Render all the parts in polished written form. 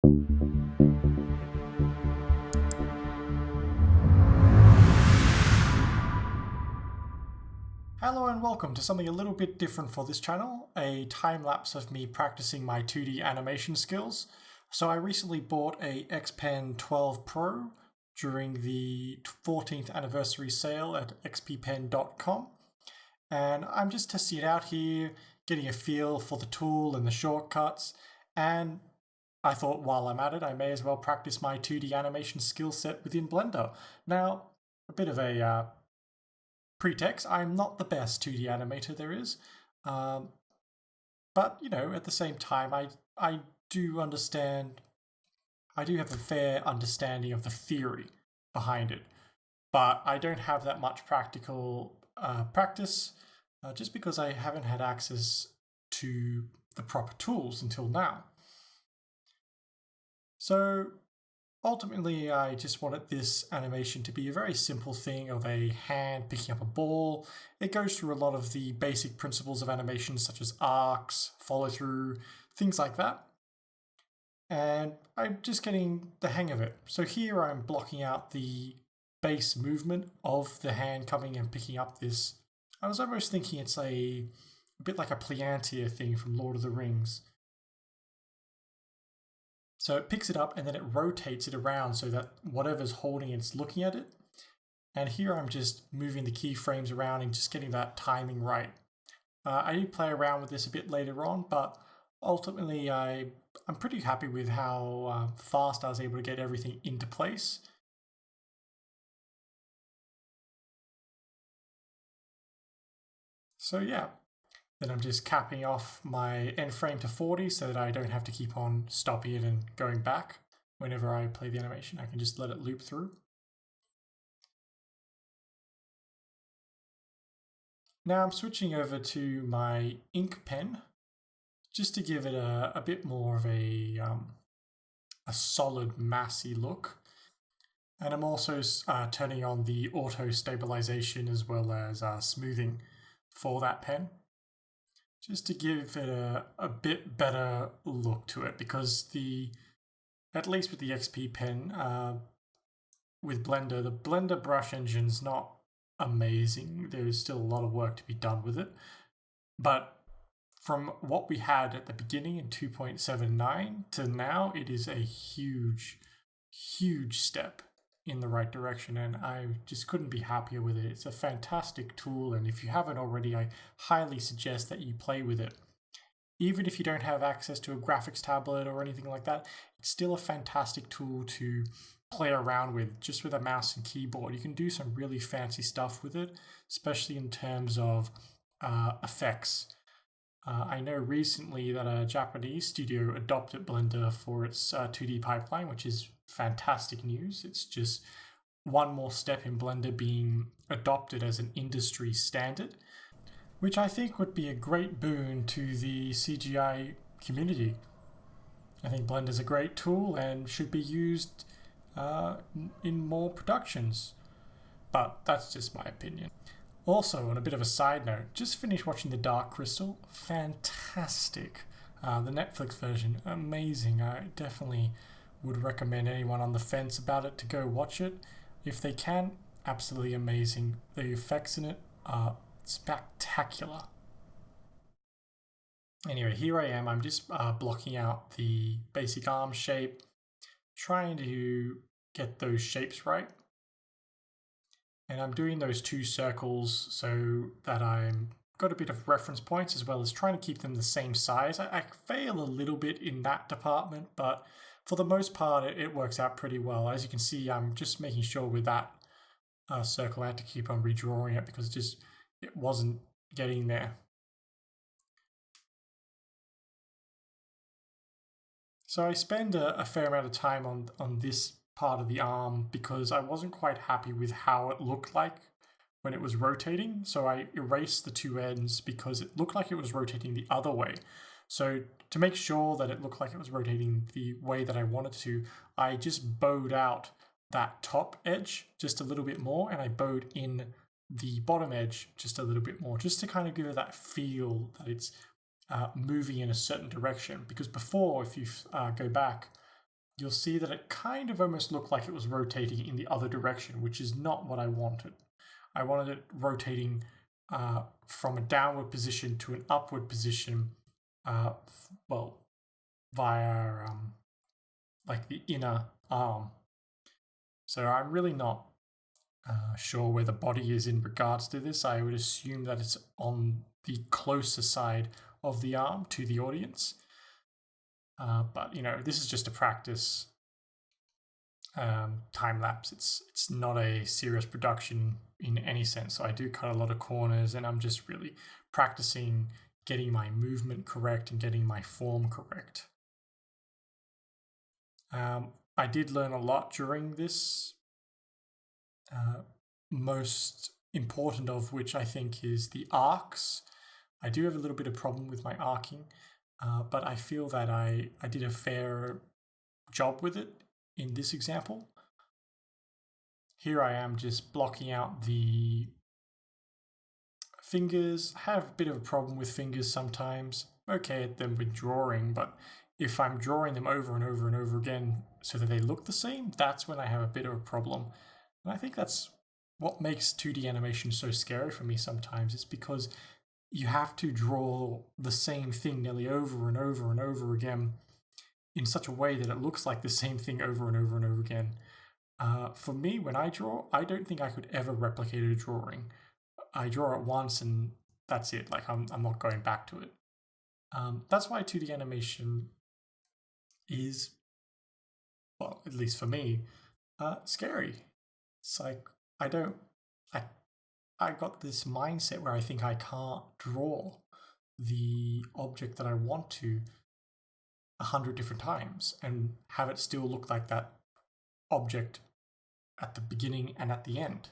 Hello and welcome to something a little bit different for this channel, a time lapse of me practicing my 2D animation skills. So I recently bought a X Pen 12 Pro during the 14th anniversary sale at xppen.com, and I'm just testing it out here, getting a feel for the tool and the shortcuts, and I thought while I'm at it I may as well practice my 2D animation skill set within Blender. Now, a bit of a pretext, I'm not the best 2D animator there is, but you know, at the same time, I do understand. I do have a fair understanding of the theory behind it, but I don't have that much practical practice, just because I haven't had access to the proper tools until now. So ultimately, I just wanted this animation to be a very simple thing of a hand picking up a ball. It goes through a lot of the basic principles of animation, such as arcs, follow through, things like that. And I'm just getting the hang of it. So here I'm blocking out the base movement of the hand coming and picking up this. I was almost thinking it's a bit like a Pliantia thing from Lord of the Rings. So it picks it up and then it rotates it around so that whatever's holding it's looking at it. And here I'm just moving the keyframes around and just getting that timing right. I did play around with this a bit later on, but ultimately I'm pretty happy with how fast I was able to get everything into place. So yeah. Then I'm just capping off my end frame to 40 so that I don't have to keep on stopping it and going back. Whenever I play the animation, I can just let it loop through. Now I'm switching over to my ink pen just to give it a bit more of a solid, massy look. And I'm also turning on the auto stabilization as well as smoothing for that pen, just to give it a bit better look to it, because at least with the XP pen, with Blender, the Blender brush engine's not amazing. There's still a lot of work to be done with it. But from what we had at the beginning in 2.79 to now, it is a huge, huge step in the right direction, and I just couldn't be happier with it. It's a fantastic tool, and if you haven't already, I highly suggest that you play with it. Even if you don't have access to a graphics tablet or anything like that, it's still a fantastic tool to play around with, just with a mouse and keyboard. You can do some really fancy stuff with it, especially in terms of effects. I know recently that a Japanese studio adopted Blender for its 2D pipeline, which is fantastic news. It's just one more step in Blender being adopted as an industry standard, which I think would be a great boon to the CGI community. I think Blender's a great tool and should be used in more productions, but that's just my opinion. Also, on a bit of a side note, just finished watching The Dark Crystal. Fantastic. The Netflix version, amazing. I definitely would recommend anyone on the fence about it to go watch it. If they can, absolutely amazing. The effects in it are spectacular. Anyway, here I am. I'm just blocking out the basic arm shape, trying to get those shapes right. And I'm doing those two circles so that I'm got a bit of reference points, as well as trying to keep them the same size. I fail a little bit in that department, but for the most part, it works out pretty well. As you can see, I'm just making sure with that circle I had to keep on redrawing it because it wasn't getting there. So I spend a fair amount of time on this part of the arm because I wasn't quite happy with how it looked like when it was rotating. So I erased the two ends because it looked like it was rotating the other way. So to make sure that it looked like it was rotating the way that I wanted to, I just bowed out that top edge just a little bit more, and I bowed in the bottom edge just a little bit more, just to kind of give it that feel that it's moving in a certain direction. Because before, if you go back, you'll see that it kind of almost looked like it was rotating in the other direction, which is not what I wanted. I wanted it rotating from a downward position to an upward position, well, via like the inner arm. So I'm really not sure where the body is in regards to this. I would assume that it's on the closer side of the arm to the audience. But this is just a practice time lapse. It's not a serious production in any sense. So I do cut a lot of corners, and I'm just really practicing getting my movement correct and getting my form correct. I did learn a lot during this. Most important of which I think is the arcs. I do have a little bit of problem with my arcing, but I feel that I did a fair job with it in this example. Here I am just blocking out the fingers. I have a bit of a problem with fingers sometimes. I'm okay at them with drawing, but if I'm drawing them over and over and over again so that they look the same, that's when I have a bit of a problem. And I think that's what makes 2D animation so scary for me sometimes. It's because you have to draw the same thing nearly over and over and over again in such a way that it looks like the same thing over and over and over again. For me, when I draw, I don't think I could ever replicate a drawing. I draw it once and that's it. Like I'm not going back to it. That's why 2D animation is, well, at least for me, scary. It's like I got this mindset where I think I can't draw the object that I want to 100 different times and have it still look like that object at the beginning and at the end.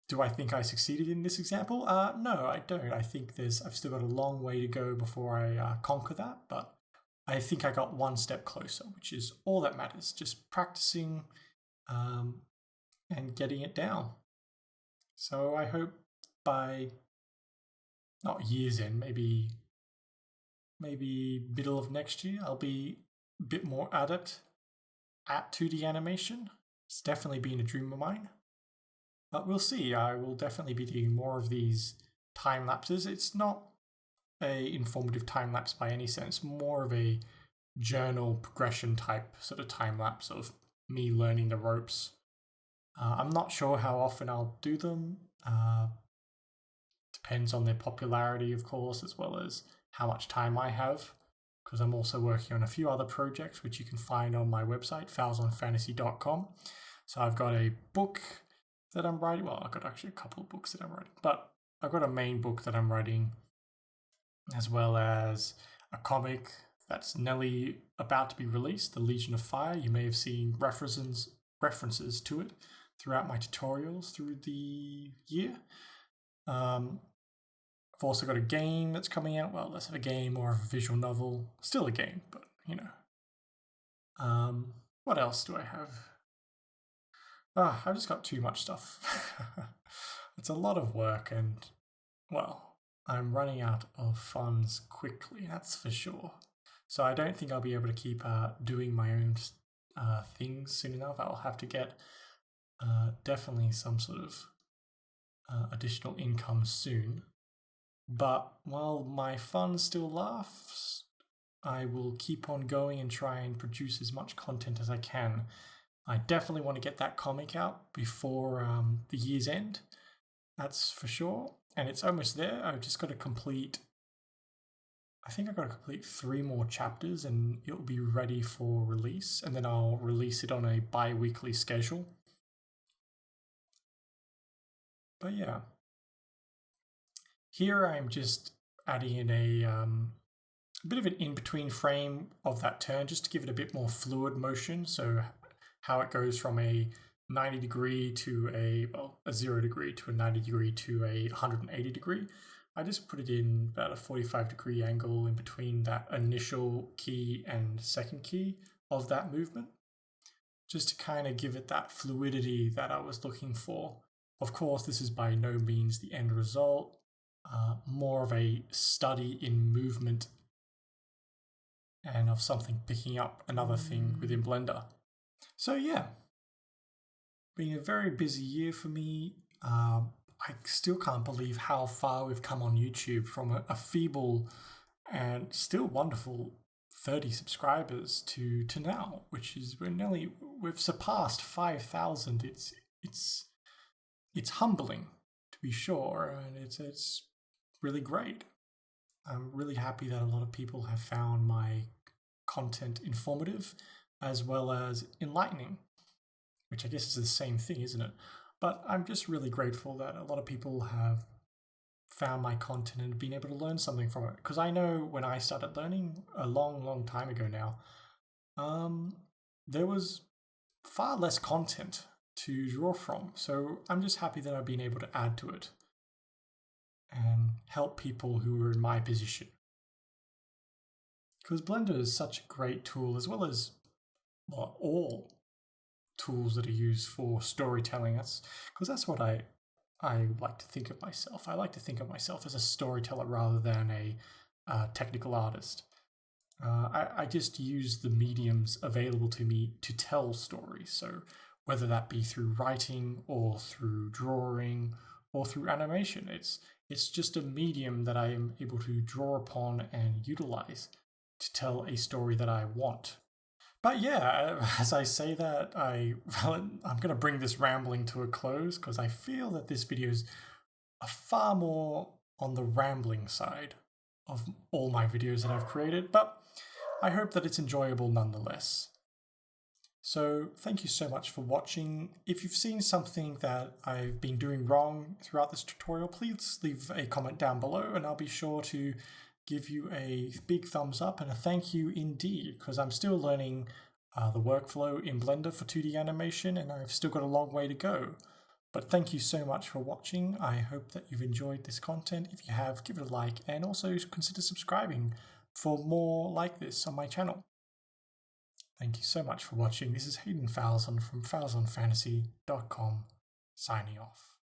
Do I think I succeeded in this example? No, I don't. I think I've still got a long way to go before I conquer that, but I think I got one step closer, which is all that matters. Just practicing and getting it down. So I hope by not year's end, maybe middle of next year, I'll be a bit more adept at 2D animation. It's definitely been a dream of mine. But we'll see. I will definitely be doing more of these time lapses. It's not a informative time lapse by any sense, more of a journal progression type sort of time lapse of me learning the ropes. I'm not sure how often I'll do them. Depends on their popularity, of course, as well as how much time I have, because I'm also working on a few other projects which you can find on my website, foulsonfantasy.com. So I've got a book that I'm writing. Well, I've got actually a couple of books that I'm writing, but I've got a main book that I'm writing, as well as a comic that's nearly about to be released, The Legion of Fire. You may have seen references to it throughout my tutorials through the year. I've also got a game that's coming out. Well, less of a game, more of a visual novel. Still a game, but what else do I have? I've just got too much stuff. It's a lot of work, and well, I'm running out of funds quickly, that's for sure. So I don't think I'll be able to keep doing my own things soon enough. I'll have to get definitely some sort of additional income soon. But while my funds still last, I will keep on going and try and produce as much content as I can. I definitely want to get that comic out before the year's end. That's for sure. And it's almost there. I've just got to complete, I think I've got to complete 3 more chapters and it'll be ready for release. And then I'll release it on a bi-weekly schedule. But yeah. Here I'm just adding in a bit of an in-between frame of that turn just to give it a bit more fluid motion. So how it goes from a 90 degree to a 0 degree to a 90 degree to a 180 degree. I just put it in about a 45 degree angle in between that initial key and second key of that movement, just to kind of give it that fluidity that I was looking for. Of course, this is by no means the end result. More of a study in movement of something picking up another thing within Blender. So yeah, been a very busy year for me. I still can't believe how far we've come on YouTube from a feeble and still wonderful 30 subscribers to now, which is we've surpassed 5,000. It's humbling, to be sure, and it's really great. I'm really happy that a lot of people have found my content informative as well as enlightening, which I guess is the same thing, isn't it? But I'm just really grateful that a lot of people have found my content and been able to learn something from it. Because I know when I started learning a long time ago now, there was far less content to draw from. So I'm just happy that I've been able to add to it and help people who are in my position. Because Blender is such a great tool, as well as all tools that are used for storytelling. That's what I like to think of myself. I like to think of myself as a storyteller rather than a technical artist. I just use the mediums available to me to tell stories. So whether that be through writing or through drawing or through animation, it's just a medium that I am able to draw upon and utilize to tell a story that I want. But yeah, as I say that, I'm going to bring this rambling to a close because I feel that this video is far more on the rambling side of all my videos that I've created, but I hope that it's enjoyable nonetheless. So thank you so much for watching. If you've seen something that I've been doing wrong throughout this tutorial, please leave a comment down below and I'll be sure to give you a big thumbs up and a thank you indeed, because I'm still learning the workflow in Blender for 2D animation and I've still got a long way to go. But thank you so much for watching. I hope that you've enjoyed this content. If you have, give it a like and also consider subscribing for more like this on my channel. Thank you so much for watching. This is Hayden Falzon from falzonfantasy.com signing off.